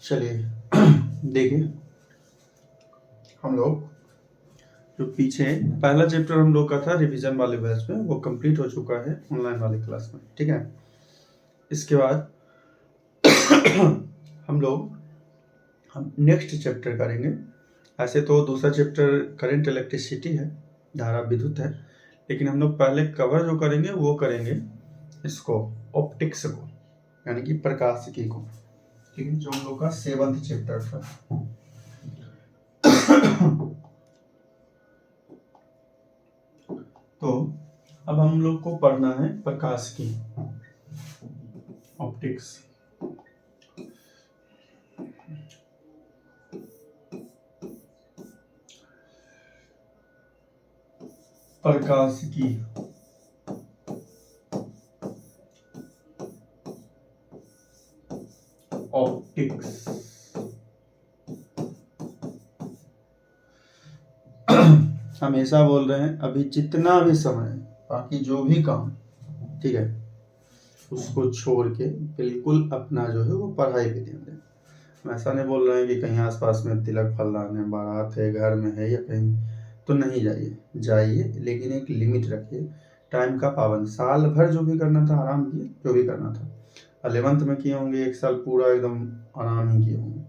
चलिए देखिए, हम लोग जो पीछे पहला चैप्टर हम लोग का था रिवीजन वाले बैच में, वो कंप्लीट हो चुका है ऑनलाइन वाली क्लास में, ठीक है। इसके बाद हम नेक्स्ट चैप्टर करेंगे। ऐसे तो दूसरा चैप्टर करंट इलेक्ट्रिसिटी है, धारा विद्युत है, लेकिन हम लोग पहले कवर जो करेंगे वो करेंगे इसको, ऑप्टिक्स को, यानी कि प्रकाशिकी को, ठीक है, जो हम लोग का 7th चैप्टर था। तो अब हम लोग को पढ़ना है प्रकाशिकी, ऑप्टिक्स। प्रकाशिकी ऑप्टिक्स। हमेशा बोल रहे हैं, अभी जितना भी समय है, बाकी जो भी काम, ठीक है, उसको छोड़ के बिल्कुल अपना जो है वो पढ़ाई पे ध्यान दें। हम ऐसा नहीं बोल रहे हैं कि कहीं आसपास में तिलक फलदान है, बारात है, घर में है या कहीं, तो नहीं जाइए, लेकिन एक लिमिट रखिए, टाइम का पाबंद। साल भर जो भी करना था आराम किए, जो भी करना था 11th में किए होंगे, 1 साल पूरा एकदम आराम ही किए होंगे,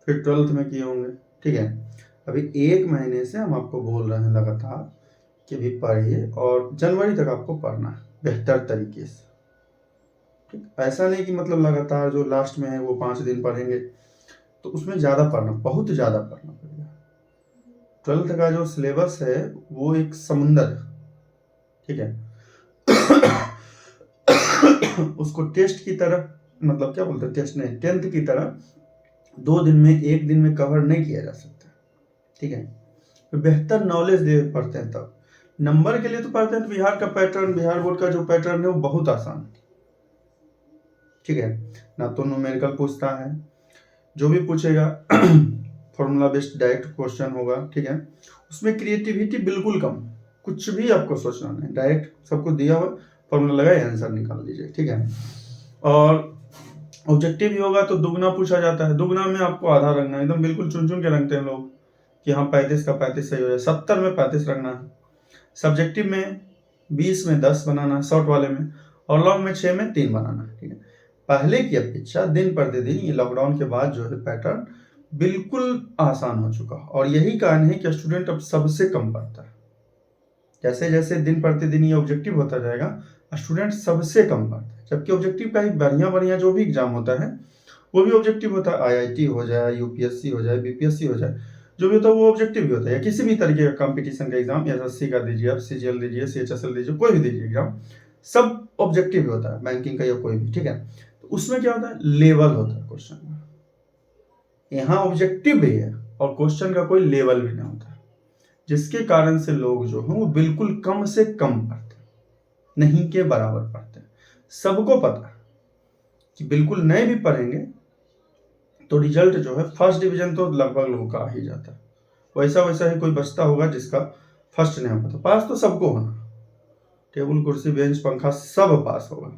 फिर 12th में किए होंगे, ठीक है। अभी 1 महीने से हम आपको बोल रहे हैं लगातार कि भी पढ़िए, और जनवरी तक आपको पढ़ना है बेहतर तरीके से, ठीक। ऐसा नहीं कि मतलब लगातार जो लास्ट में है वो 5 दिन पढ़ेंगे, तो उसमें ज़्यादा पढ़ना, बहुत ज़्यादा पढ़ना पड़ेगा। 12th का जो सिलेबस है वो एक समुंदर है, ठीक है। उसको टेस्ट की तरह, मतलब क्या बोलते हैं, टेस्ट नहीं, 10th की तरह 2 दिन में 1 दिन में कवर नहीं किया जा सकता, ठीक है। तो बेहतर नॉलेज दे पढ़ते हैं, तब नंबर के लिए तो पढ़ते हैं। तो बिहार का पैटर्न, बिहार बोर्ड का जो पैटर्न है वो बहुत आसान है, ठीक है। ना तो न्यूमेरिकल पूछता है, जो भी पूछेगा फॉर्मूला बेस्ड डायरेक्ट क्वेश्चन होगा, ठीक है। उसमें क्रिएटिविटी बिल्कुल कम, कुछ भी आपको सोचना नहीं, डायरेक्ट सबको दिया हुआ फॉर्मूला लगाए आंसर निकाल लीजिए, ठीक है। और ऑब्जेक्टिव भी होगा तो दुगना पूछा जाता है, दुगना में आपको आधा रखना है, एकदम बिल्कुल चुन चुन के रखते हैं लोग कि हाँ 35 का 35 सही हो जाए, 70 में 35 रखना है। सब्जेक्टिव में 20 में 10 बनाना है शॉर्ट वाले में, और लॉन्ग में 6 में 3 बनाना है, ठीक है। पहले की अपेक्षा दिन प्रतिदिन ये लॉकडाउन के बाद जो है पैटर्न बिल्कुल आसान हो चुका, और यही कारण है कि स्टूडेंट अब सबसे कम पढ़ता है। जैसे जैसे दिन प्रतिदिन ये ऑब्जेक्टिव होता जाएगा, स्टूडेंट सबसे कम पढ़ता है, जबकि ऑब्जेक्टिव का ही बढ़िया जो भी एग्जाम होता है वो भी ऑब्जेक्टिव होता है। आईआईटी हो जाए, यूपीएससी हो जाए, बीपीएससी हो जाए, जो भी होता है वो ऑब्जेक्टिव भी होता है, या किसी भी तरीके का कंपटीशन का एग्जाम, एसएससी का दीजिए आप, सीजीएल दीजिए, सीएचएसएल दीजिए, कोई भी दीजिए एग्जाम, सब ऑब्जेक्टिव ही होता है, बैंकिंग का या कोई भी, ठीक है। तो उसमें क्या होता है, लेवल होता है क्वेश्चन का। यहाँ ऑब्जेक्टिव भी है और क्वेश्चन का कोई लेवल भी नहीं होता, जिसके कारण से लोग जो हैं वो बिल्कुल कम से कम पढ़ते, नहीं के बराबर पढ़ते। सबको पता है कि बिल्कुल नहीं भी पढ़ेंगे तो रिजल्ट जो है फर्स्ट डिवीजन तो लगभग लोगों का आ ही जाता है। वैसा ही कोई बचता होगा जिसका फर्स्ट नहीं होता। पास तो सबको होना, टेबल कुर्सी बेंच पंखा सब पास होगा,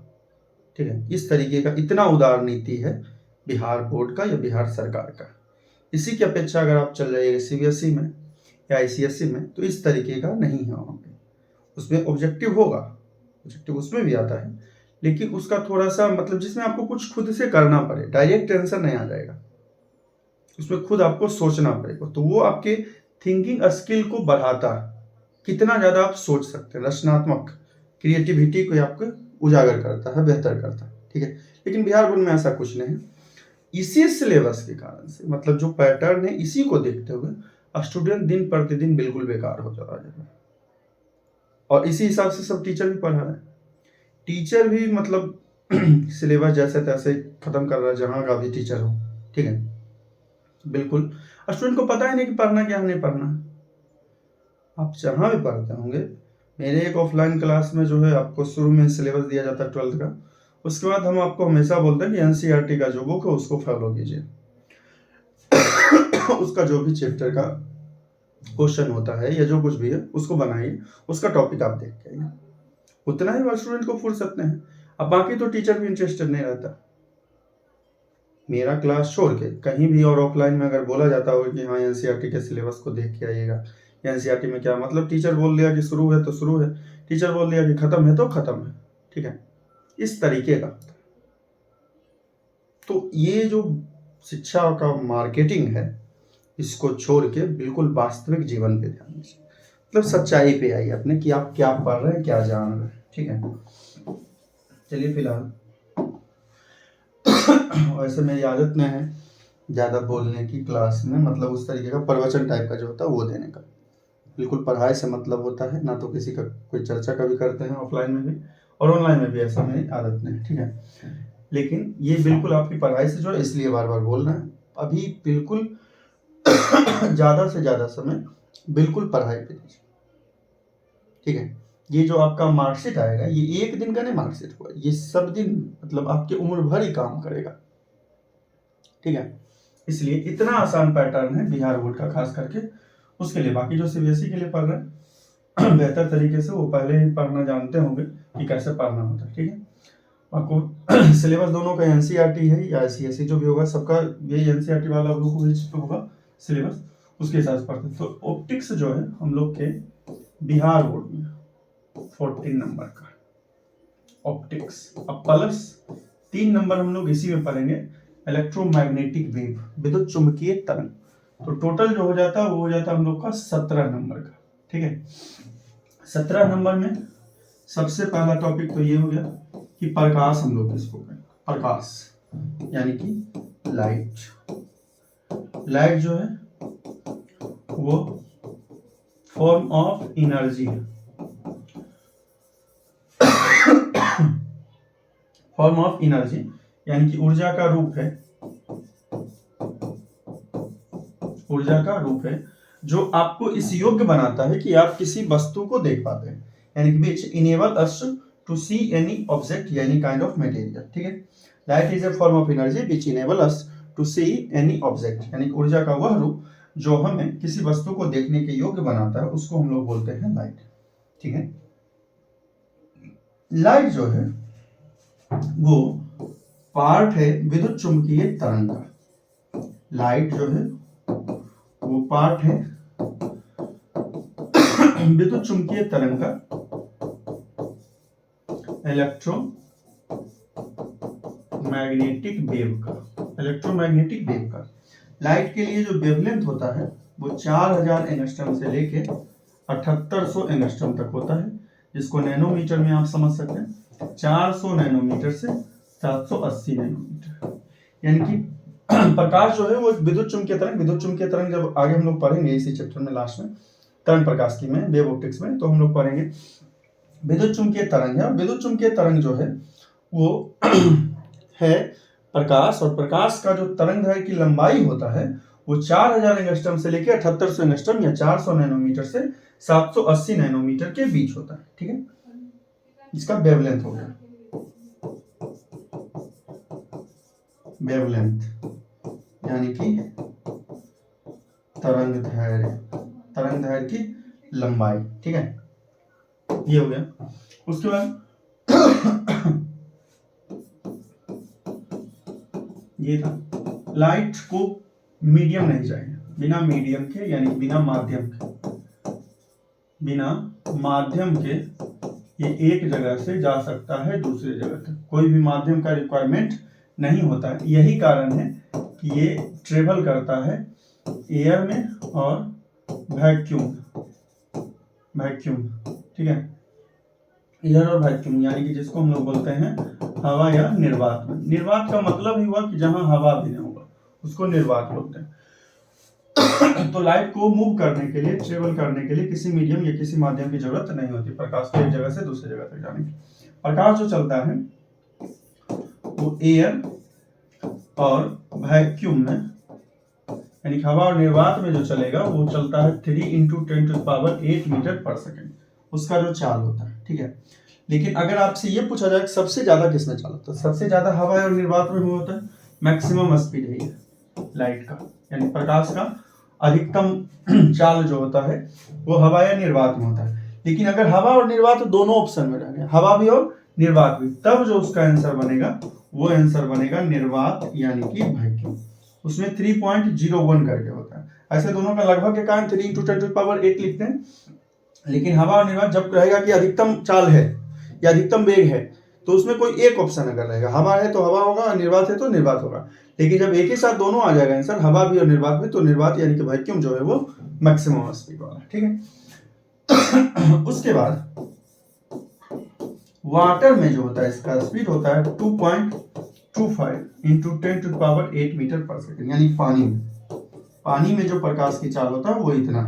ठीक है। इस तरीके का इतना उदार नीति है बिहार बोर्ड का या बिहार सरकार का। इसी की अपेक्षा अगर आप चल जाइएगा सीबीएसई में या आईसीएसई में, तो इस तरीके का नहीं है वहाँ पे। उसमें ऑब्जेक्टिव होगा, ऑब्जेक्टिव उसमें भी आता है, लेकिन उसका थोड़ा सा मतलब जिसमें आपको कुछ खुद से करना पड़े, डायरेक्ट आंसर नहीं आ जाएगा, उसमें खुद आपको सोचना पड़ेगा। तो वो आपके थिंकिंग स्किल को बढ़ाता है, कितना ज़्यादा आप सोच सकते हैं, रचनात्मक क्रिएटिविटी को आपको उजागर करता है, बेहतर करता है, ठीक है। लेकिन बिहार बोर्ड में ऐसा कुछ नहीं है। इसी सिलेबस के कारण से, मतलब जो पैटर्न है, इसी को देखते हुए स्टूडेंट दिन प्रतिदिन बिल्कुल बेकार हो जा रहा है, और इसी हिसाब से सब टीचर भी पढ़ा रहे हैं। टीचर भी मतलब सिलेबस जैसे तैसे खत्म कर रहा है, जहाँ का भी टीचर हो, ठीक है। बिल्कुल स्टूडेंट को पता ही नहीं कि पढ़ना क्या नहीं पढ़ना। आप जहाँ भी पढ़ते होंगे, मेरे एक ऑफलाइन क्लास में जो है आपको शुरू में सिलेबस दिया जाता है 12th का, उसके बाद हम आपको हमेशा बोलते हैं कि एनसीईआरटी का जो बुक है उसको फॉलो कीजिए। उसका जो भी चैप्टर का क्वेश्चन होता है या जो कुछ भी है उसको बनाइए, उसका टॉपिक आप देख के आइए। उतना ही स्टूडेंट को फुर्सत नहीं है। अब बाकी तो टीचर भी इंटरेस्टेड नहीं रहता। मेरा क्लास छोड़ के कहीं भी और ऑफलाइन में अगर बोला जाता हो कि हाँ एनसीईआरटी के सिलेबस को देख के आइएगा, एनसीईआरटी में क्या मतलब, टीचर बोल दिया कि शुरू है तो शुरू है, टीचर बोल दिया कि खत्म है तो खत्म है, ठीक है, इस तरीके का। तो ये जो शिक्षा का मार्केटिंग है, इसको छोड़ के बिल्कुल वास्तविक जीवन पे ध्यान दीजिए, मतलब सच्चाई पे आइए अपने कि आप क्या पढ़ रहे हैं, क्या जान रहे हैं, ठीक है। चलिए फिलहाल वैसे मेरी आदत में है ज़्यादा बोलने की क्लास में, मतलब उस तरीके का प्रवचन टाइप का जो होता है वो देने का, बिल्कुल पढ़ाई से मतलब होता है ना, तो किसी का कोई चर्चा कभी करते हैं ऑफलाइन में भी और ऑनलाइन में भी, ऐसा मेरी आदत नहीं है, ठीक है। लेकिन ये बिल्कुल आपकी पढ़ाई से जुड़ा, इसलिए बार बार बोल रहे हैं। अभी बिल्कुल ज़्यादा से ज़्यादा समय बिल्कुल पढ़ाई पे दीजिए, ठीक है। ये जो आपका मार्कशीट आएगा, ये एक दिन का नहीं मार्कशीट हुआ, ये सब दिन मतलब आपके उम्र भर ही काम करेगा, ठीक है। इसलिए इतना आसान पैटर्न है बिहार बोर्ड का खास करके, उसके लिए बाकी जो सीबीएसई के लिए पढ़ रहे हैं बेहतर तरीके से वो पहले ही पढ़ना जानते होंगे कि कैसे पढ़ना होता है, ठीक है। आपको सिलेबस दोनों का एनसीईआरटी है या सीएसई जो भी होगा, सबका ये एनसीईआरटी वाला लोग होगा सिलेबस, उसके हिसाब से पढ़ते हैं। तो ऑप्टिक्स जो है हम लोग के बिहार बोर्ड में 14 नंबर का ऑप्टिक्स, अब प्लस 3 नंबर हम लोग इसी में पढ़ेंगे इलेक्ट्रोमैग्नेटिक वेव, विद्युत चुंबकीय तरंग। तो टोटल जो हो जाता है वो हो जाता है हम लोग का 17 नंबर का, ठीक है। 17 नंबर में सबसे पहला टॉपिक तो ये हो गया कि प्रकाश, हम लोग इसको कहें प्रकाश, यानी कि लाइट। लाइट जो है वो फॉर्म ऑफ एनर्जी है, फॉर्म ऑफ एनर्जी यानी कि ऊर्जा का रूप है, ऊर्जा का रूप है जो आपको इस योग्य बनाता है कि आप किसी वस्तु को देख पाते हैं, यानी कि which enable us to see any object या एनी काइंड ऑफ मटेरियल, ठीक है। Light is a form of energy which enable us to see any object, यानी ऊर्जा का वह रूप जो हमें किसी वस्तु को देखने के योग्य बनाता है, उसको हम लोग बोलते हैं लाइट, ठीक है। लाइट जो है वो पार्ट है विद्युत चुंबकीय तरंग का। लाइट जो है वो पार्ट है विद्युत चुंबकीय तरंग का, इलेक्ट्रोमैग्नेटिक वेव का, इलेक्ट्रोमैग्नेटिक वेव का। लाइट के लिए जो वेवलेंथ होता है वो 4000 एंगस्ट्रॉम से लेके 7800 एंगस्ट्रॉम तक होता है, जिसको नैनोमीटर में आप समझ सकते हैं। 400 नैनोमीटर से 780 नैनोमीटर, यानी कि प्रकाश जो है वो विद्युत चुंबकीय तरंग, विद्युत चुंबकीय तरंग जब आगे हम लोग पढ़ेंगे इसी चैप्टर में लास्ट में तरंग प्रकाश की में वेव ऑप्टिक्स में, तो हम लोग पढ़ेंगे विद्युत चुंबकीय तरंग है। और विद्युत चुंबकीय तरंग जो है वो है प्रकाश, और प्रकाश का जो तरंग दैर्घ्य की लंबाई होता है वो 4000 एंगस्ट्रॉम से लेकर 7800 एंगस्ट्रॉम या 400 नैनोमीटर से 780 नैनोमीटर के बीच होता है, ठीक है। इसका वेवलेंथ हो गया, वेवलेंथ यानी कि तरंग दैर्घ्य की लंबाई, ठीक है, ये हो गया। उसके बाद ये था लाइट को मीडियम नहीं चाहिए, बिना मीडियम के यानी बिना माध्यम के ये एक जगह से जा सकता है दूसरी जगह तक, कोई भी माध्यम का रिक्वायरमेंट नहीं होता है। यही कारण है कि ये ट्रेवल करता है एयर में और वैक्यूम, ठीक है, एयर और वैक्यूम, यानी कि जिसको हम लोग बोलते हैं हवा या निर्वात में। निर्वात का मतलब ही हुआ कि जहां हवा भी नहीं होगा उसको निर्वात बोलते हैं। तो लाइट को मूव करने के लिए, ट्रेवल करने के लिए किसी मीडियम या किसी माध्यम की जरूरत नहीं होती प्रकाश को एक जगह से दूसरी जगह तक जाने की। प्रकाश जो चलता है वो एयर और वैक्यूम में, यानी हवा और निर्वात में जो चलेगा वो चलता है 3 × 10⁸ मीटर पर सेकेंड, उसका जो चाल होता है, ठीक है। लेकिन अगर आपसे ये पूछा जाए सबसे ज्यादा किसमें चाल होता है, सबसे ज्यादा हवा और निर्वात में होता है। मैक्सिमम स्पीड है लाइट का, यानी प्रकाश का अधिकतम चाल जो होता है वो हवा या निर्वात में होता है। लेकिन अगर हवा और निर्वात दोनों ऑप्शन में रहेंगे, हवा भी और निर्वात भी, तब जो उसका आंसर बनेगा वो आंसर बनेगा निर्वात यानी कि वैक्यूम। उसमें 3.01 करके होता है। ऐसे दोनों का लगभग के कारण 3 × 10⁸ लिखते हैं, लेकिन हवा और निर्वात जब रहेगा कि अधिकतम चाल है या अधिकतम वेग है तो उसमें कोई एक ऑप्शन अगर रहेगा, हवा है तो हवा होगा और निर्वात है तो निर्वात होगा। लेकिन जब एक ही साथ दोनों आ जाएगा आंसर, हवा भी और निर्वात भी, तो निर्वात यानी कि वैक्यूम जो है वो मैक्सिमम स्पीड वाला, ठीक है। उसके बाद वाटर में जो होता है इसका स्पीड होता है 2.25 × 10⁸ मीटर पर सेकंड, यानी पानी में जो प्रकाश की चाल होता है वो इतना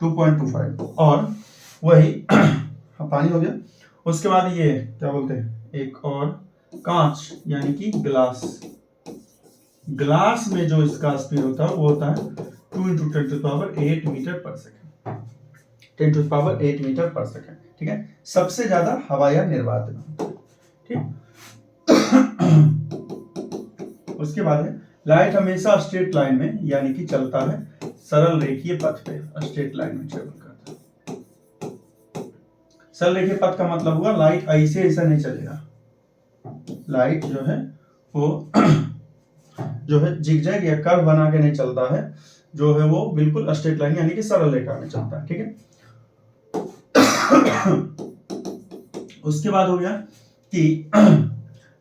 2.25, और वही पानी हो गया। उसके बाद ये क्या बोलते हैं, एक और कांच यानी कि ग्लास में जो इसका स्पीड होता है वो होता है 2 × 10⁸ मीटर पर सेकंड, 10⁸ मीटर पर सेकंड, ठीक है। सबसे ज्यादा हवा या निर्वात में, ठीक। उसके बाद है लाइट हमेशा स्ट्रेट लाइन में यानी कि चलता है सरल रेखीय पथ पे, स्ट्रेट लाइन में ट्रेवल करता है। सरल रेखीय पथ का मतलब हुआ लाइट ऐसे ऐसा नहीं चलेगा, लाइट जो है वो जो है जिगजैग या कर्व बना के नहीं चलता है, जो है वो बिल्कुल स्ट्रेट लाइन यानी कि सरल रेखा में चलता है, ठीक है। उसके बाद हो गया कि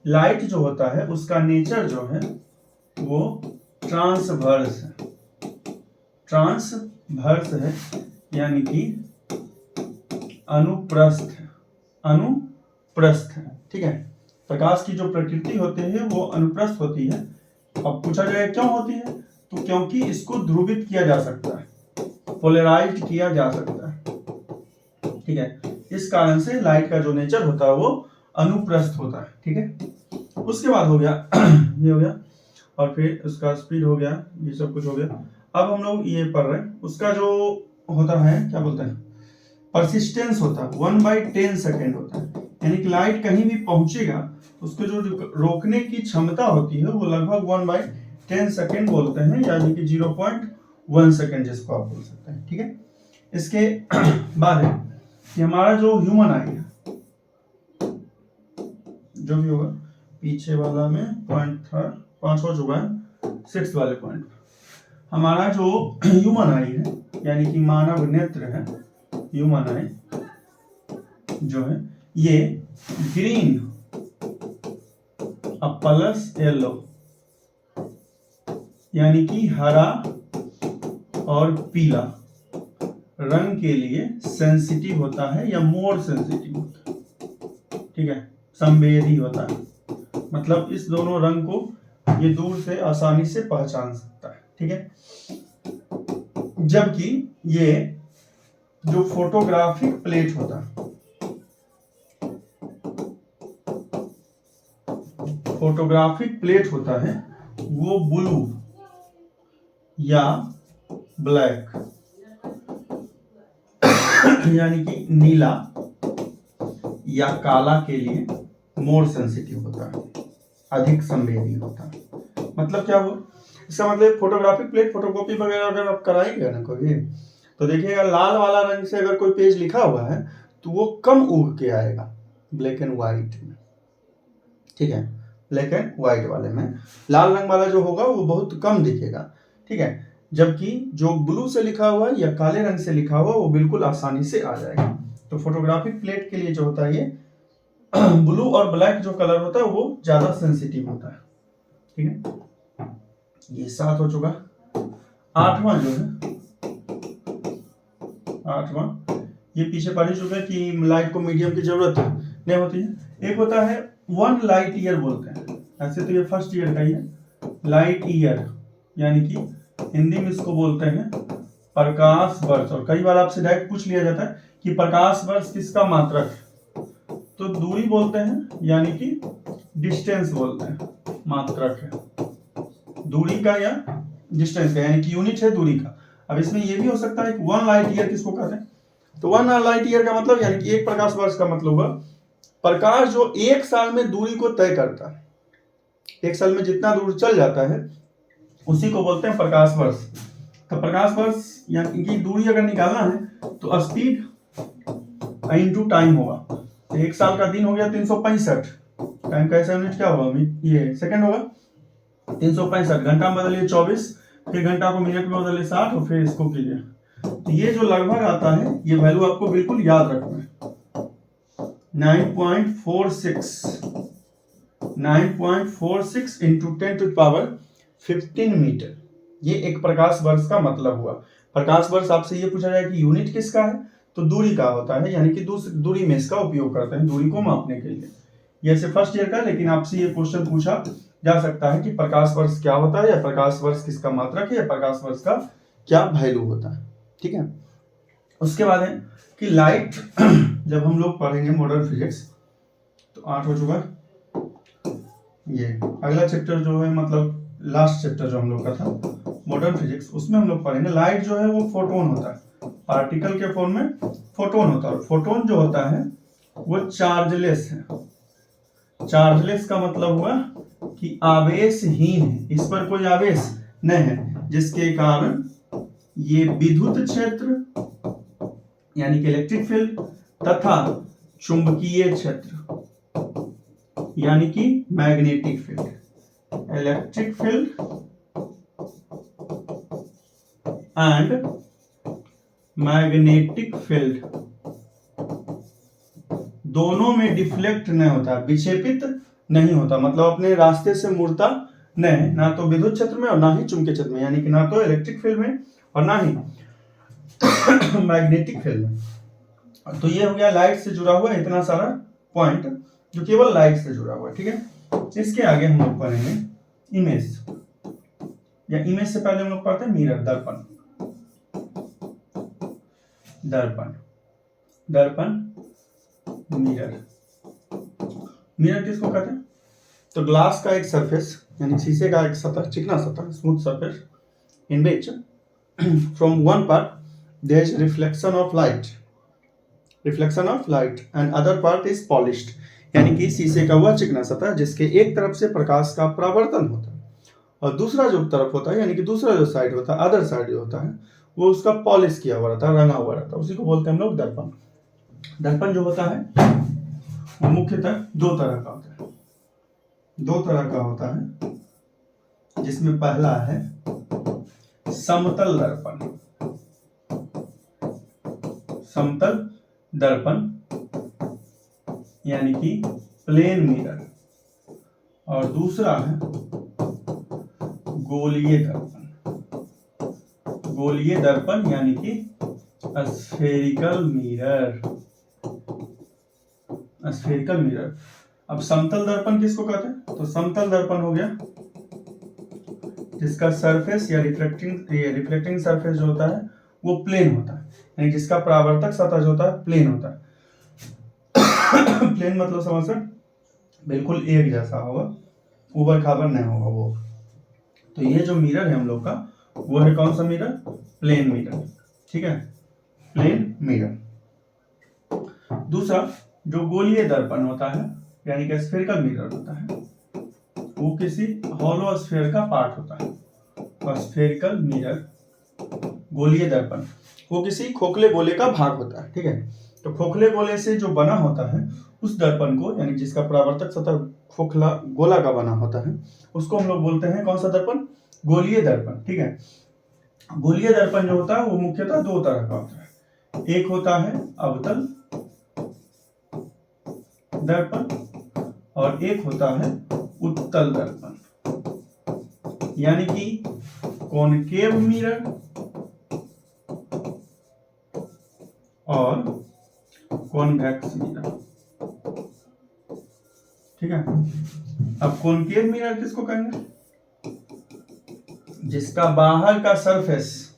लाइट जो होता है उसका नेचर जो है वो ट्रांसवर्स है, यानी कि अनुप्रस्थ है, ठीक है। प्रकाश की जो प्रकृति होती है वो अनुप्रस्थ होती है। अब पूछा जाए क्यों होती है, तो क्योंकि इसको ध्रुवित किया जा सकता है, पोलराइज्ड किया जा सकता है, ठीक है। इस कारण से लाइट का जो नेचर होता है वो अनुप्रस्थ होता है, ठीक है। उसके बाद हो गया ये हो गया, और फिर उसका स्पीड हो गया, ये सब कुछ हो गया। अब हम लोग ये पढ़ रहे हैं, उसका जो होता है क्या बोलते हैं, परसिस्टेंस होता है 1/10 सेकेंड होता है, यानी कि लाइट कहीं भी पहुंचेगा तो उसको जो रोकने की क्षमता होती है वो लगभग 1/10 सेकेंड बोलते हैं, यानी कि 0.1 सेकेंड जिसको आप बोल सकते हैं, ठीक है। इसके बाद है कि हमारा जो ह्यूमन आई है, जो भी होगा पीछे वाला में पॉइंट था 5 हो चुका है, 6 वाले पॉइंट, हमारा जो ह्यूमन आई है यानी कि मानव नेत्र है, ह्यूमन आई जो है ये ग्रीन प्लस येलो यानी कि हरा और पीला रंग के लिए सेंसिटिव होता है या मोर सेंसिटिव होता है, ठीक है, संवेदी होता है। मतलब इस दोनों रंग को ये दूर से आसानी से पहचान सकता है, ठीक है। जबकि ये जो फोटोग्राफिक प्लेट होता है, फोटोग्राफिक प्लेट होता है वो ब्लू या ब्लैक यानी कि नीला या काला के लिए मोर सेंसिटिव होता है, अधिक संवेदी होता है। मतलब क्या हुआ, इसका मतलब फोटोग्राफिक प्लेट फोटोकॉपी वगैरह अगर आप कराएंगे ना कोई, तो देखिएगा लाल वाला रंग से अगर कोई पेज लिखा हुआ है तो वो कम उग के आएगा ब्लैक एंड व्हाइट में, ठीक है। ब्लैक एंड व्हाइट वाले में लाल रंग वाला जो होगा वो बहुत कम दिखेगा, ठीक है। जबकि जो ब्लू से लिखा हुआ है या काले रंग से लिखा हुआ वो बिल्कुल आसानी से आ जाएगा। तो फोटोग्राफिक प्लेट के लिए जो होता है ये ब्लू और ब्लैक जो कलर होता है वो ज्यादा सेंसिटिव होता है, ठीक है। ये 7 हो चुका। 8वां जो है, 8वां ये पीछे पढ़ चुके हैं कि लाइट को मीडियम की जरूरत नहीं होती है। एक होता है 1 लाइट ईयर बोलते हैं, ऐसे तो ये फर्स्ट ईयर का ही है, लाइट ईयर यानी कि हिंदी में इसको बोलते हैं प्रकाश वर्ष। और कई बार आपसे डायरेक्ट पूछ लिया जाता है कि प्रकाश वर्ष किसका मात्रक है, तो दूरी बोलते हैं यानी कि डिस्टेंस बोलते हैं, मात्रक है दूरी का या डिस्टेंस का, यानी कि यूनिट है दूरी का। अब इसमें यह भी हो सकता है कि 1 लाइट ईयर किसको कहते हैं, तो 1 लाइट ईयर का मतलब यानी कि 1 प्रकाश वर्ष का मतलब हुआ प्रकाश जो 1 साल में दूरी को तय करता है, 1 साल में जितना दूर चल जाता है उसी को बोलते हैं प्रकाश वर्ष। तो प्रकाश वर्ष यानी कि दूरी अगर निकालना है तो स्पीड इंटू टाइम होगा, तो 1 साल का दिन हो गया 365, टाइम का ऐसा यूनिट क्या होगा, ये सेकंड होगा। 365 घंटा में बदलिए 24, फिर घंटा को मिनट में बदलिए 60 और फिर इसको कीजिए, तो ये जो लगभग आता है ये वैल्यू आपको बिल्कुल याद रखना है। 9.46 इंटू 10⁻15 मीटर, ये एक प्रकाश वर्ष का मतलब हुआ। प्रकाश वर्ष आपसे ये पूछा जाए कि यूनिट किसका है, तो दूरी का होता है, यानी कि दूरी में इसका उपयोग करते हैं दूरी को मापने के लिए। ये से फर्स्ट ईयर का, लेकिन आपसे ये क्वेश्चन पूछा जा सकता है कि प्रकाश वर्ष क्या होता है, या प्रकाश वर्ष किसका मात्रक है, या प्रकाश वर्ष का क्या वैल्यू होता है। ठीक है, उसके बाद है कि लाइट जब हम लोग पढ़ेंगे मॉडर्न फिजिक्स, तो 8 हो चुका। ये अगला चैप्टर जो है, मतलब लास्ट चैप्टर जो हम लोग का था मॉडर्न फिजिक्स, उसमें हम लोग पढ़ेंगे लाइट जो है वो फोटोन होता है, पार्टिकल के फॉर्म में फोटोन होता है। और फोटोन जो होता है वो चार्जलेस है। चार्जलेस का मतलब हुआ कि आवेशहीन है, इस पर कोई आवेश नहीं है, जिसके कारण ये विद्युत क्षेत्र यानी कि इलेक्ट्रिक फील्ड तथा चुंबकीय क्षेत्र यानी कि magnetic field, electric field and magnetic field, दोनों में डिफ्लेक्ट नहीं होता, विक्षेपित नहीं होता, मतलब अपने रास्ते से मुड़ता नहीं, ना तो विद्युत क्षेत्र में और ना ही चुंबकीय क्षेत्र में, यानी कि ना तो इलेक्ट्रिक फील्ड में और ना ही मैग्नेटिक फील्ड में। तो ये हो गया लाइट से जुड़ा हुआ इतना सारा पॉइंट जो केवल लाइट से जुड़ा हुआ है। ठीक है, इसके आगे हम लोग पढ़ेंगे इमेज, या इमेज से पहले हम लोग पढ़ते हैं मिरर, दर्पण। दर्पण, दर्पण, मिरर। मिरर किसको कहते हैं, तो ग्लास का एक सरफेस यानी शीशे का एक सतह, चिकना सतह, smooth surface, in which from one part there is reflection of light and other part is polished, यानी कि शीशे का वह चिकना सतह जिसके एक तरफ से प्रकाश का परावर्तन होता है और दूसरा जो तरफ होता है, यानी कि दूसरा जो साइड होता है, अदर साइड जो होता है, वो उसका पॉलिश किया हुआ रहता है, रंगा हुआ रहता है, उसी को बोलते हैं हम लोग दर्पण। दर्पण जो होता है वो मुख्यतः दो तरह का होता है, दो तरह का होता है, जिसमें पहला है समतल दर्पण, समतल दर्पण यानी कि प्लेन मिरर, और दूसरा है गोलीय दर्पण, गोलीय दर्पण यानी कि स्फेरिकल मिरर, स्फेरिकल मिरर। अब समतल दर्पण किसको कहते हैं, तो समतल दर्पण हो गया जिसका सरफेस या रिफ्लेक्टिंग सरफेस जो होता है वो प्लेन होता है, यानी जिसका परावर्तक सतह जो होता है प्लेन होता है। प्लेन मतलब समझ सर, बिल्कुल एक जैसा होगा, ऊबड़ खाबड़ नहीं होगा वो। तो ये जो मिरर है हम लोग का वो है कौन सा मिरर, प्लेन मिरर। ठीक है, प्लेन मिरर। दूसरा जो गोलीय दर्पण होता है यानी कि स्फेरिकल मिरर होता है, वो किसी हॉलो स्फीयर का पार्ट होता है। और स्फेरिकल मिरर, गोलीय दर्पण, वो किसी खोखले गोले का भाग होता है। ठीक है, तो खोखले गोले से जो बना होता है उस दर्पण को, यानी जिसका परावर्तक सतह खोखला गोला का बना होता है, उसको हम लोग बोलते हैं कौन सा दर्पण, गोलीय दर्पण। ठीक है, गोलीय दर्पण जो होता है वो मुख्यतः दो तरह का होता है, एक होता है अवतल दर्पण और एक होता है उत्तल दर्पण, यानी कि कॉनकेव मिरर और कॉन्वेक्स मिरर। ठीक है, अब कॉनकेव मिरर किसको कहेंगे, जिसका बाहर का सरफेस,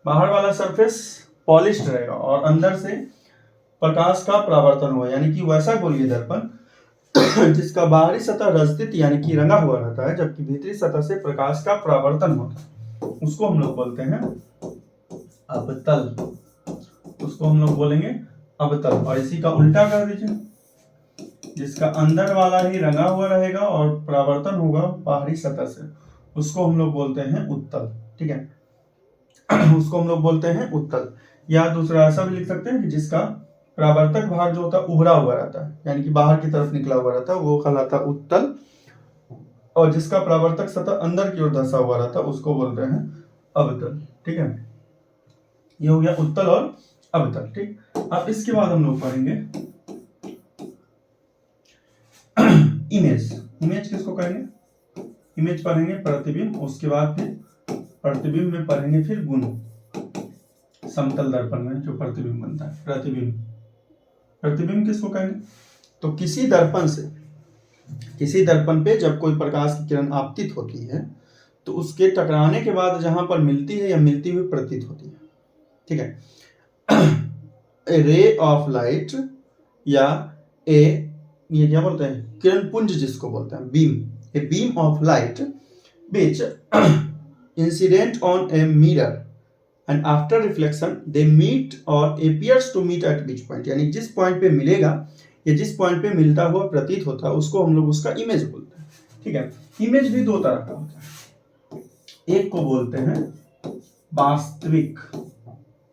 बाहर वाला सरफेस पॉलिश्ड रहेगा और अंदर से प्रकाश का परावर्तन हुआ, यानी कि वैसा गोलीय दर्पण जिसका बाहरी सतह रजतित यानी कि रंगा हुआ रहता है, जबकि भीतरी सतह से प्रकाश का परावर्तन होता है, उसको हम लोग बोलते हैं अवतल, उसको हम लोग बोलेंगे अवतल। और इसी का उल्टा कर दीजिए, जिसका अंदर वाला ही रंगा हुआ रहेगा और परावर्तन होगा बाहरी सतह से, उसको हम लोग बोलते हैं उत्तल। ठीक है, उसको हम लोग बोलते हैं उत्तल। या दूसरा ऐसा भी लिख सकते हैं कि जिसका परावर्तक भाग जो होता है उभरा हुआ रहता है, यानी कि बाहर की तरफ निकला हुआ रहता है, वो कहलाता है उत्तल। और जिसका परावर्तक सतह अंदर की ओर धंसा हुआ रहता है उसको बोलते हैं अवतल। ठीक है, ये हो गया उत्तल और अवतल। ठीक, अब इसके बाद हम लोग पढ़ेंगे इमेज। इमेज किसको कहेंगे? इमेज पढ़ेंगे प्रतिबिंब, उसके बाद फिर प्रतिबिंब में पढ़ेंगे फिर गुण। समतल दर्पण में जो प्रतिबिंब बनता है प्रतिबिंब। प्रतिबिंब किसको कहेंगे? तो किसी दर्पण पे जब कोई प्रकाश की किरण आपतित होती है तो उसके टकराने के बाद जहां पर मिलती है या मिलती हुई प्रतीत होती है। ठीक है, ए रे ऑफ लाइट या ये क्या बोलते हैं, किरण पुंज जिसको बोलते हैं, beam, a beam of light which incident on a mirror and after reflection they meet or appears to meet at which point, यानी जिस पॉइंट पे मिलेगा या जिस पॉइंट पे मिलता हुआ प्रतीत होता है उसको हम लोग उसका इमेज बोलते हैं। ठीक है, इमेज भी दो तरह का होता है, एक को बोलते हैं वास्तविक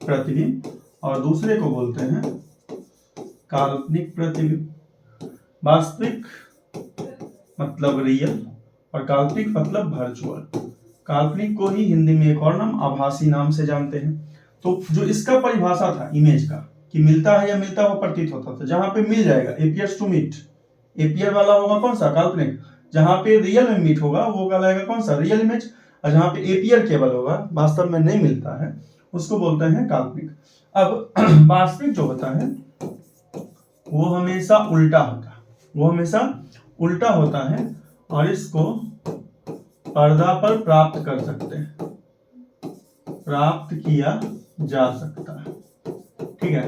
प्रतिबिंब और दूसरे को बोलते हैं काल्पनिक प्रतिबिंब। वास्तविक मतलब रियल और काल्पनिक मतलब वर्चुअल। काल्पनिक को ही हिंदी में एक और नाम आभासी नाम से जानते हैं। तो जो इसका परिभाषा था इमेज का कि मिलता है या मिलता हुआ प्रतीत होता था, जहां पे मिल जाएगा एपियर्स टू मीट, एपियर वाला होगा कौन सा? काल्पनिक। जहां पे रियल में मीट होगा वो कहलाएगा कौन सा? Real image. और जहां पे एपियर केवल होगा, वास्तव में नहीं मिलता है, उसको बोलते हैं काल्पनिक। अब वास्तविक जो होता है वो हमेशा उल्टा होता है, वो हमेशा उल्टा होता है और इसको पर्दा पर प्राप्त कर सकते हैं, प्राप्त किया जा सकता है। ठीक है,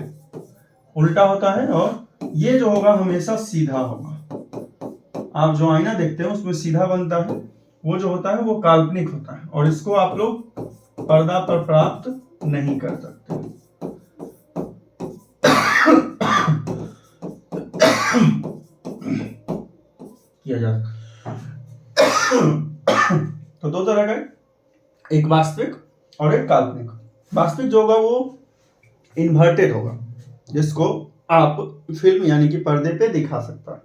उल्टा होता है और ये जो होगा हमेशा सीधा होगा। आप जो आईना देखते हैं उसमें सीधा बनता है, वो जो होता है वो काल्पनिक होता है और इसको आप लोग पर्दा पर प्राप्त नहीं कर सकते। किया जा तो दो तरह का, एक वास्तविक और एक काल्पनिक। वास्तविक जो होगा वो इन्वर्टेड होगा, जिसको आप फिल्म यानी कि पर्दे पे दिखा सकता है।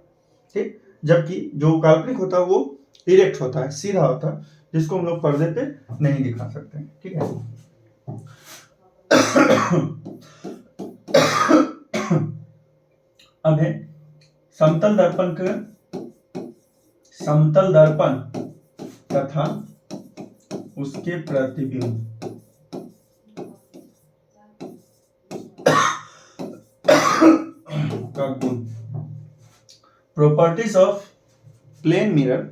ठीक, जबकि जो काल्पनिक होता है वो इरेक्ट होता है, सीधा होता है, जिसको हम लोग पर्दे पे नहीं दिखा सकते। ठीक है, अब है समतल दर्पण तथा उसके प्रतिबिंब। का गुण, properties of plane mirror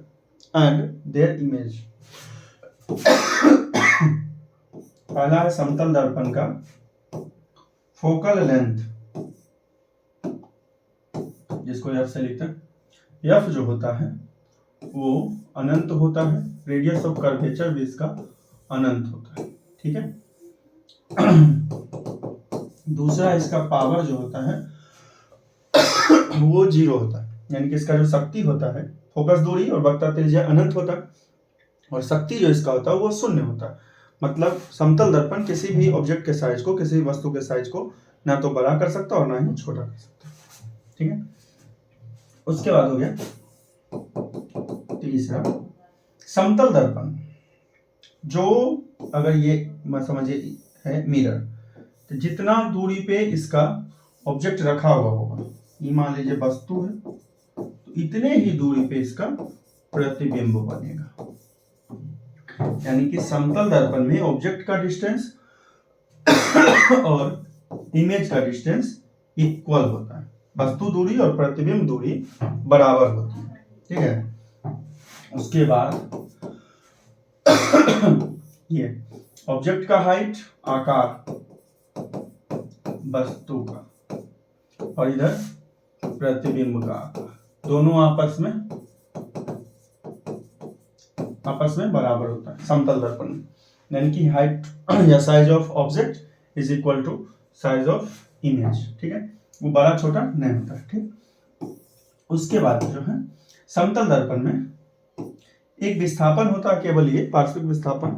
and their image. पहला है समतल दर्पण का फोकल लेंथ, जिसको एफ से लिखते हैं। एफ जो होता है वो अनंत होता है, रेडियस ऑफ कर्वेचर भी इसका अनंत होता है। ठीक है, दूसरा इसका पावर जो होता है वो 0 होता है, यानी कि इसका जो शक्ति होता है, फोकस दूरी और वक्रता त्रिज्या अनंत होता है और शक्ति जो इसका होता है वो 0 होता है। मतलब समतल दर्पण किसी भी ऑब्जेक्ट के साइज को, किसी भी वस्तु के साइज को ना तो बड़ा कर सकता और ना ही छोटा कर सकता। ठीक है, उसके बाद हो गया तीसरा समतल दर्पण, जो अगर ये समझिए है मिरर, तो जितना दूरी पे इसका ऑब्जेक्ट रखा हुआ होगा, ये मान लीजिए वस्तु है, तो इतने ही दूरी पे इसका प्रतिबिंब बनेगा। यानी कि समतल दर्पण में ऑब्जेक्ट का डिस्टेंस और इमेज का डिस्टेंस इक्वल होता है, वस्तु दूरी और प्रतिबिंब दूरी बराबर होती है। ठीक है, उसके बाद ये ऑब्जेक्ट का हाइट, आकार वस्तु का, और इधर प्रतिबिंब का आकार, दोनों आपस में बराबर होता है समतल दर्पण में। यानी कि हाइट या size of object is equal to size of image. ठीक है, वो बड़ा छोटा नहीं होता है। ठीक, उसके बाद जो है समतल दर्पण में एक विस्थापन होता है, केवल ये पार्श्विक विस्थापन,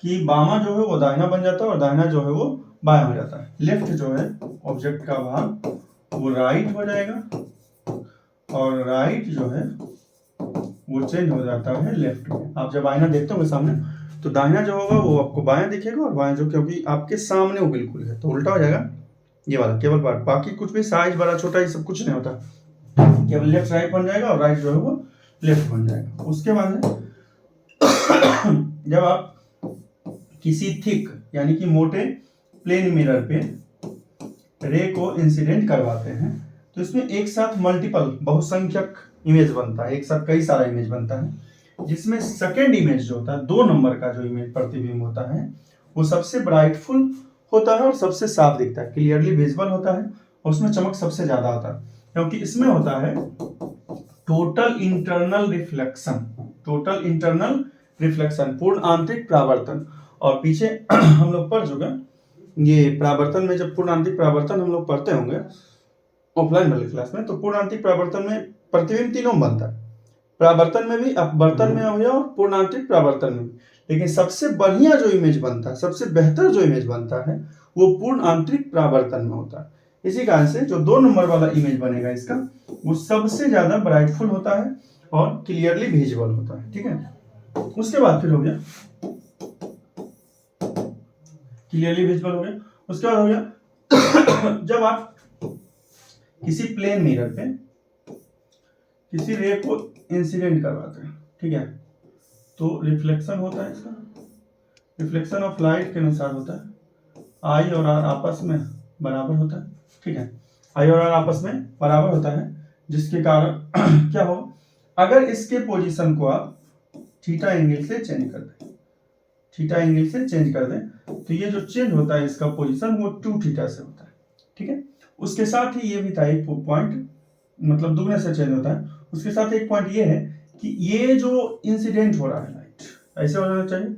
कि बामा जो है वो दाहिना बन जाता है और दाहिना जो है वो बायां हो जाता है। लेफ्ट जो है ऑब्जेक्ट का भाग वो राइट हो जाएगा और राइट जो है वो चेंज हो जाता है लेफ्ट में। आप जब आईना देखते होंगे सामने तो दाहिना जो होगा वो आपको बायां दिखेगा और बायां जो, क्योंकि आपके सामने वो बिल्कुल है तो उल्टा हो जाएगा ये वाला केवल पार्ट। बाकी कुछ भी साइज बड़ा छोटा ये सब कुछ नहीं होता, केवल लेफ्ट राइट बन जाएगा और राइट जो है वो लेफ्ट बन जाएगा। उसके बाद जब आप किसी थिक यानी कि मोटे प्लेन मिरर पे रे को इंसिडेंट करवाते हैं तो इसमें एक साथ मल्टीपल बहुसंख्यक इमेज बनता है, एक साथ कई सारा इमेज बनता है, जिसमें सेकेंड इमेज जो होता है 2 नंबर का जो इमेज प्रतिबिंब होता है वो सबसे ब्राइटफुल होता है और सबसे साफ दिखता है, क्लियरली विजिबल होता है और उसमें चमक सबसे ज्यादा होता है, क्योंकि इसमें होता है टोटल इंटरनल रिफ्लेक्शन पूर्ण आंतरिक परावर्तन। और पीछे हम लोग पढ़ चुके ये परावर्तन में, जब पूर्ण आंतरिक परावर्तन हम लोग पढ़ते होंगे ऑफलाइन वाली क्लास में, तो पूर्ण आंतरिक परावर्तन में प्रतिबिंब तीनों बनता है, परावर्तन में भी, अपवर्तन में हो और पूर्ण आंतरिक परावर्तन में भी, लेकिन सबसे बढ़िया जो इमेज बनता है, सबसे बेहतर जो इमेज बनता है वो पूर्ण आंतरिक परावर्तन में होता है। इसी कारण से जो 2 नंबर वाला इमेज बनेगा इसका वो सबसे ज्यादा ब्राइटफुल होता है और क्लियरली विजिबल होता है। ठीक है, उसके बाद फिर हो गया क्लियरली विजिबल हो गया। उसके बाद हो गया जब आप किसी प्लेन मिरर पे किसी रे को इंसिडेंट करवाते हैं, ठीक है, तो रिफ्लेक्शन होता है, इसका रिफ्लेक्शन ऑफ लाइट के अनुसार होता है, आई और आर आपस में बराबर होता है। ठीक है, आई और आर आपस में बराबर होता है, जिसके कारण क्या हो, अगर इसके पोजीशन को आप थीटा एंगल से चेंज कर दें, थीटा एंगल से चेंज कर दें, तो ये जो चेंज होता है इसका पोजीशन वो 2 थीटा से होता है। ठीक है, उसके साथ ही ये भी था एक पॉइंट, मतलब दुगने से चेंज होता है। उसके साथ एक पॉइंट ये है कि ये जो इंसिडेंट हो रहा है लाइट ऐसे हो जाना चाहिए,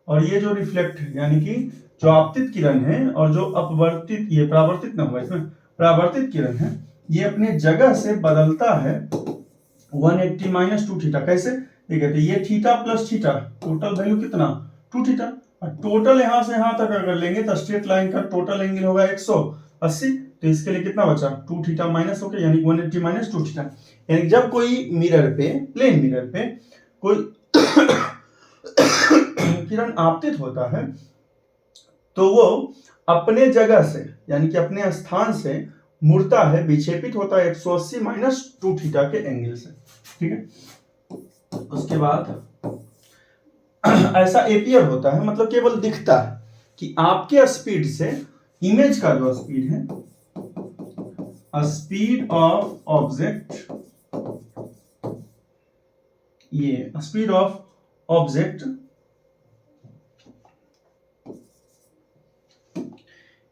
और ये जो रिफ्लेक्ट यानी कि जो आपतित किरण है और जो अपवर्तित, ये परावर्तित ना हुआ, इसमें परावर्तित किरण है, ये अपने जगह से बदलता है 180 माइनस 2 थीटा। कैसे देखिए, तो ये theta plus theta, total value कितना 2 थीटा, और टोटल यहां से यहां तक अगर लेंगे तो स्ट्रेट लाइन का टोटल एंगल होगा 180, तो इसके लिए कितना बचा 2 थीटा माइनस हो गया, यानी 180 माइनस 2 थीटा। यानी जब कोई मिरर पे, प्लेन मिरर पे कोई किरण आपतित होता है तो वो अपने जगह से यानी कि अपने स्थान से मुड़ता है, विक्षेपित होता है 180 माइनस 2 थीटा के एंगल से। ठीक है, उसके बाद ऐसा एपियर होता है, मतलब केवल दिखता है कि आपके स्पीड से इमेज का जो स्पीड है, स्पीड ऑफ ऑब्जेक्ट, ये speed of object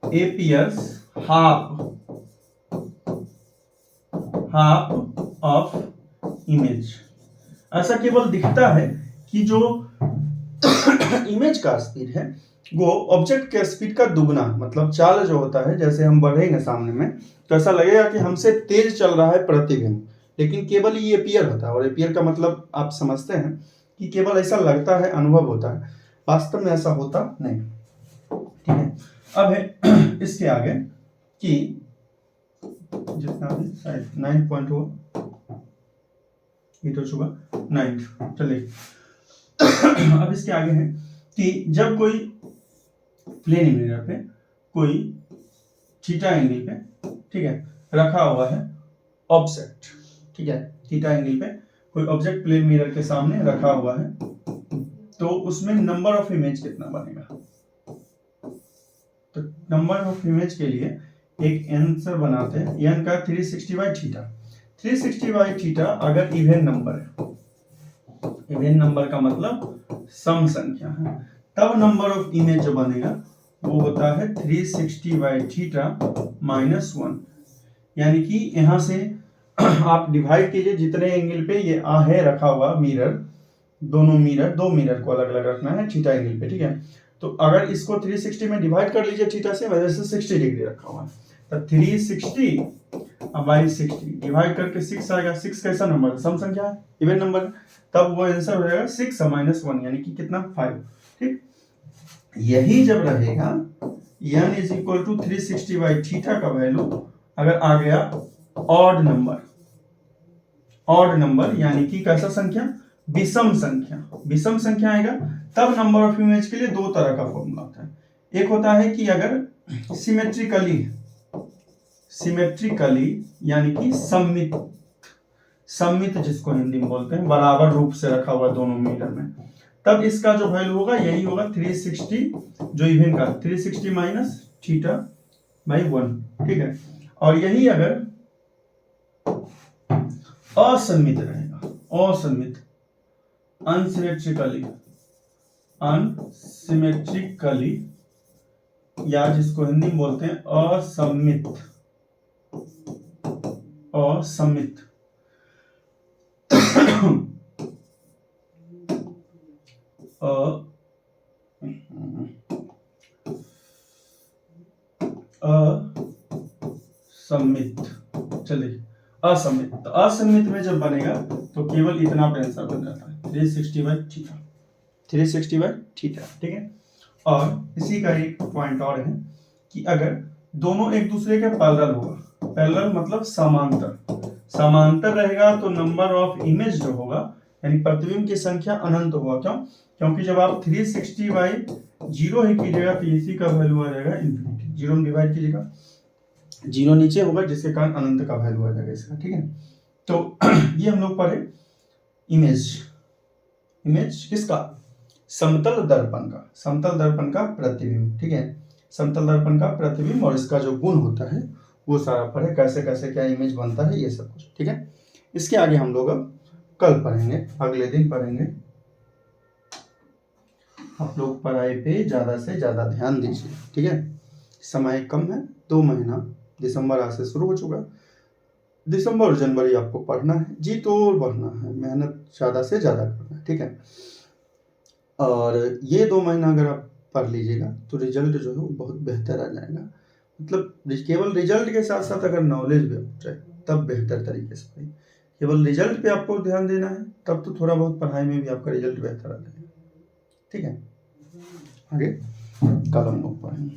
appears half of image। ऐसा केवल दिखता है कि जो इमेज का स्पीड है वो ऑब्जेक्ट के स्पीड का दुगना, मतलब चाल जो होता है, जैसे हम बढ़ेंगे सामने में तो ऐसा लगेगा कि हमसे तेज चल रहा है प्रतिबिंब, लेकिन केवल ये एपियर होता है। और एपियर का मतलब आप समझते हैं कि केवल ऐसा लगता है, अनुभव होता है, वास्तव में ऐसा होता नहीं। ठीक है, अब है इसके आगे कि जितना भी शायद 9 पॉइंट हो, ये तो चुका 9, चलिए अब इसके आगे है कि जब कोई प्लेन मिरर पे कोई थीटा एंगल पे, ठीक है, रखा हुआ है ऑब्जेक्ट, ठीक है, थीटा एंगल पे कोई ऑब्जेक्ट प्लेन मिरर के सामने रखा हुआ है, तो उसमें नंबर ऑफ इमेज कितना बनेगा। तो नंबर ऑफ इमेज के लिए एक आंसर बनाते हैं, n का 360 बाई थीटा। 360 बाई थीटा अगर इवेन नंबर है, इवेन नंबर का मतलब सम संख्या है, तब नंबर ऑफ इमेज जो बनेगा वो होता है 360 बाई थीटा माइनस 1। यानी कि यहां से आप डिवाइड कीजिए, जितने एंगल पे ये है रखा हुआ मिरर, दोनों मिरर, 2 मिरर को अलग अलग रखना है थीटा एंगल पे। ठीक है, तो अगर इसको 360 में डिवाइड कर लीजिए थीटा से, वजह से 60 डिग्री रखा हुआ है, तो 360 बाई 60 डिवाइड करके 6 आएगा। 6 कैसा नंबर है, सम संख्या है, इवन नंबर है, तब वो आंसर हो जाएगा 6 माइनस 1, यानी कि कितना 5। ठीक, यही जब रहेगा n is equal to 360 by theta का वैल्यू अगर आ गया ऑड नंबर यानी कि कैसा संख्या, विषम संख्या आएगा, तब नंबर ऑफ इमेज के लिए दो तरह का फॉर्मूला होता है। एक होता है कि अगर सिमेट्रिकली यानी कि सममित जिसको हिंदी में बोलते हैं, बराबर रूप से रखा हुआ दोनों मिरर में, तब इसका जो वैल्यू होगा यही होगा 360, जो इवन का 360 माइनस थीटा बाई 1, ठीक है। और यही अगर असममित रहेगा, अनसिमेट्रिकली या जिसको हिंदी में बोलते हैं असममित असममित, तो असममित में जब बनेगा तो केवल इतना आंसर बन जाता है 360 बाई थीटा, ठीक है। और इसी का एक पॉइंट और है कि अगर दोनों एक दूसरे के पैरेलल होगा, पैरेलल मतलब समांतर रहेगा, तो नंबर ऑफ इमेज जो होगा यानी प्रतिबिंब की संख्या अनंत होगा। क्यों? क्योंकि जब आप 360 बाई 0 ही कीजिएगा तो इसी का वैल्यू आ जाएगा इन्फिनिटी, 0 में डिवाइड कीजिएगा, 0 नीचे होगा जिसके कारण अनंत का वैल्यू आ जाएगा इसका, ठीक है। तो ये हम लोग पढ़े इमेज किसका, समतल दर्पण का प्रतिबिंब, ठीक है, समतल दर्पण का प्रतिबिंब, और इसका जो गुण होता है वो सारा पढ़े, कैसे कैसे क्या इमेज बनता है, ये सब कुछ, ठीक है। इसके आगे हम लोग अब कल पढ़ेंगे, अगले दिन पढ़ेंगे। आप लोग पढ़ाई पे ज्यादा से ज्यादा ध्यान दीजिए, ठीक है। समय कम है, 2 महीना, दिसंबर आज से शुरू हो चुका, दिसंबर और जनवरी आपको पढ़ना है, जी तोड़ पढ़ना है, मेहनत ज्यादा से ज्यादा करना है, ठीक है। और ये 2 महीना अगर आप पढ़ लीजिएगा तो रिजल्ट जो है वो बहुत बेहतर आ जाएगा। मतलब केवल रिजल्ट के साथ साथ अगर नॉलेज भी हो जाए तब बेहतर तरीके से पढ़िए। केवल रिजल्ट पे आपको ध्यान देना है तब तो थोड़ा बहुत पढ़ाई में भी आपका रिजल्ट बेहतर आ जाएगा, ठीक है। आगे कल हम लोग पढ़ेंगे।